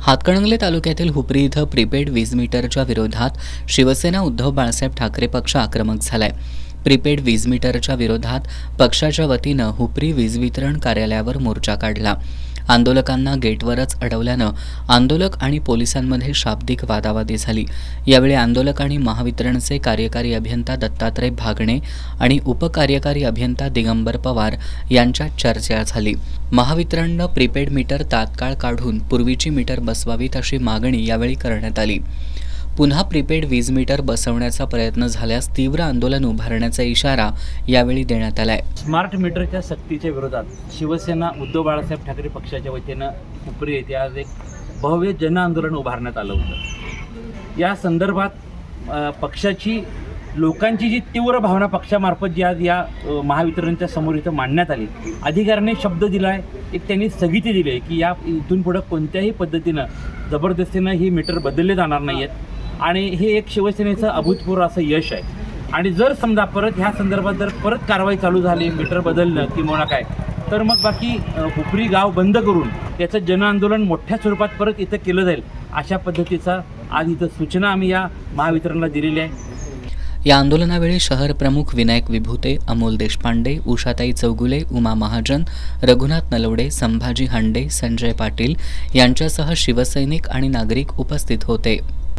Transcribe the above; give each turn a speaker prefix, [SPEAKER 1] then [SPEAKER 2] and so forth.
[SPEAKER 1] हातकणंगले तालुक्यातील हुपरी इथं प्रीपेड वीज मीटरच्या विरोधात शिवसेना उद्धव बाळासाहेब ठाकरे पक्ष आक्रमक झालाय। प्रीपेड वीज मीटरच्या विरोधात पक्षाच्या वतीनं हुपरी वीज वितरण कार्यालयावर मोर्चा काढला। आंदोलकांना गेटवरच अडवल्यानं आंदोलक आणि पोलिसांमध्ये शाब्दिक वादावादी झाली। यावेळी आंदोलक आणि महावितरणचे कार्यकारी अभियंता दत्तात्रय भागणे आणि उपकार्यकारी अभियंता दिगंबर पवार यांच्यात चर्चा झाली। महावितरणनं प्रीपेड मीटर तात्काळ काढून पूर्वीची मीटर बसवावीत अशी मागणी यावेळी करण्यात आली। पुन्हा प्रीपेड वीज मीटर बसवण्याचा प्रयत्न झाल्यास तीव्र आंदोलन उभारण्याचा इशारा यावेळी देण्यात आलाय।
[SPEAKER 2] स्मार्ट मीटरच्या सक्तीच्या विरोधात शिवसेना उद्धव बाळासाहेब ठाकरे पक्षाच्या वतीनं हुपरी येथे आज एक भव्य जन आंदोलन उभारण्यात आलं होतं। या संदर्भात पक्षाची लोकांची जी तीव्र भावना पक्षामार्फत जी आज या महावितरणच्या समोर इथं मांडण्यात आली, अधिकाऱ्याने शब्द दिलाय, एक त्यांनी स्थगिती दिली आहे की या इथून पुढे कोणत्याही पद्धतीनं जबरदस्तीनं ही मीटर बदलले जाणार नाही आहेत आणि हे एक शिवसेनेचं अभूतपूर्व असं यश आहे। आणि जर समजा परत ह्या संदर्भात जर परत कारवाई चालू झाली मीटर बदलणं किंवा काय, तर मग बाकी हुपरी गाव बंद करून त्याचं जनआंदोलन मोठ्या स्वरूपात परत इथं केलं जाईल, अशा पद्धतीचा आज इथं सूचना आम्ही या महावितरणला दिलेली आहे।
[SPEAKER 1] या आंदोलनावेळी शहर प्रमुख विनायक विभूते, अमोल देशपांडे, उषाताई चौगुले, उमा महाजन, रघुनाथ नलवडे, संभाजी हांडे, संजय पाटील यांच्यासह शिवसैनिक आणि नागरिक उपस्थित होते।